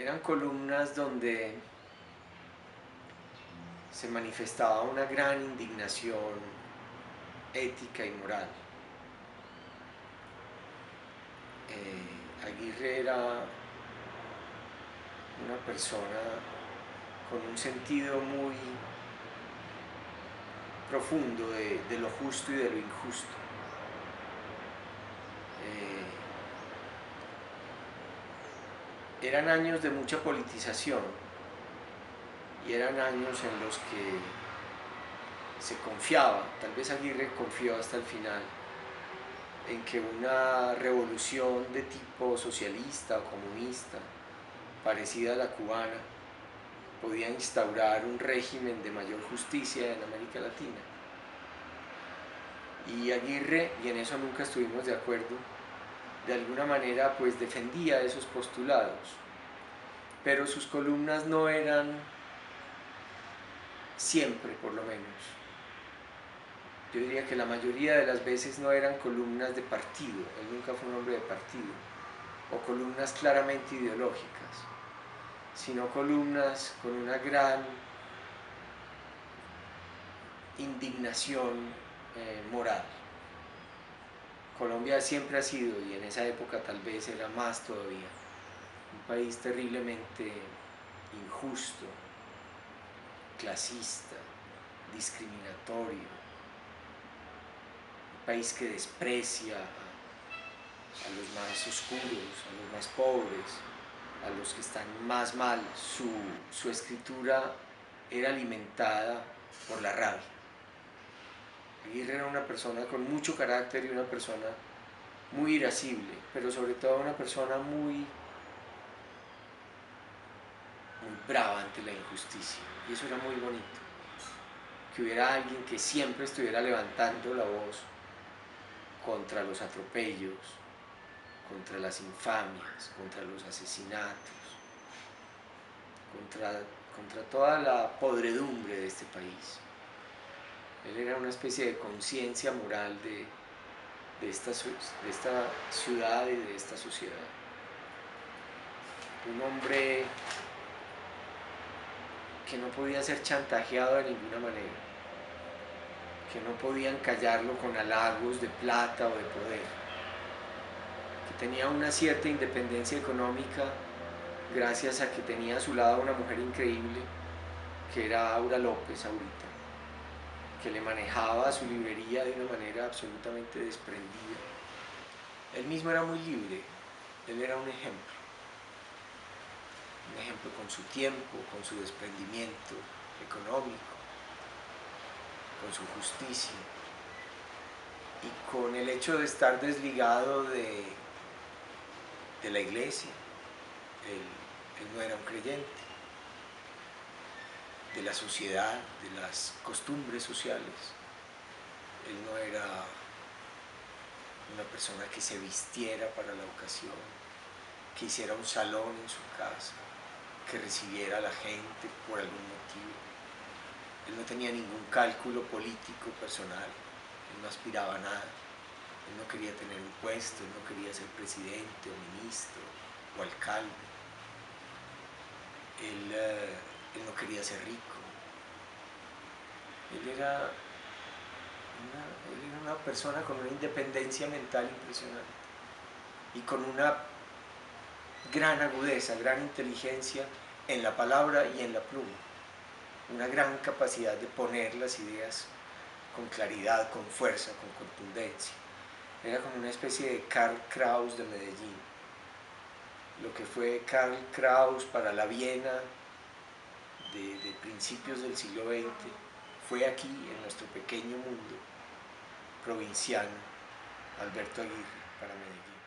Eran columnas donde se manifestaba una gran indignación ética y moral. Aguirre era una persona con un sentido muy profundo de lo justo y de lo injusto. Eran años de mucha politización y eran años en los que se confiaba, tal vez Aguirre confió hasta el final, en que una revolución de tipo socialista o comunista, parecida a la cubana, podía instaurar un régimen de mayor justicia en América Latina. Y Aguirre, y en eso nunca estuvimos de acuerdo, de alguna manera pues defendía esos postulados, pero sus columnas no eran siempre, por lo menos. Yo diría que la mayoría de las veces no eran columnas de partido, él nunca fue un hombre de partido, o columnas claramente ideológicas, sino columnas con una gran indignación moral. Colombia siempre ha sido, y en esa época tal vez era más todavía, un país terriblemente injusto, clasista, discriminatorio, un país que desprecia a los más oscuros, a los más pobres, a los que están más mal. Su escritura era alimentada por la rabia. Aguirre era una persona con mucho carácter y una persona muy irascible, pero sobre todo una persona muy brava ante la injusticia, y eso era muy bonito, que hubiera alguien que siempre estuviera levantando la voz contra los atropellos, contra las infamias, contra los asesinatos, contra toda la podredumbre de este país. Él era una especie de conciencia moral de esta ciudad y de esta sociedad. Un hombre que no podía ser chantajeado de ninguna manera, que no podían callarlo con halagos de plata o de poder, que tenía una cierta independencia económica gracias a que tenía a su lado una mujer increíble, que era Aura López ahorita, que le manejaba su librería de una manera absolutamente desprendida. Él mismo era muy libre, él era un ejemplo con su tiempo, con su desprendimiento económico, con su justicia y con el hecho de estar desligado de la iglesia. Él no era un creyente, de la sociedad, de las costumbres sociales. Él no era una persona que se vistiera para la ocasión, que hiciera un salón en su casa, que recibiera a la gente por algún motivo. Él no tenía ningún cálculo político personal, él no aspiraba a nada, él no quería tener un puesto, él no quería ser presidente o ministro o alcalde, él no quería ser rico. Él era una persona con una independencia mental impresionante y con una gran agudeza, gran inteligencia en la palabra y en la pluma, una gran capacidad de poner las ideas con claridad, con fuerza, con contundencia. Era como una especie de Karl Kraus de Medellín, lo que fue Karl Kraus para la Viena de principios del siglo XX, fue aquí en nuestro pequeño mundo provinciano Alberto Aguirre para Medellín.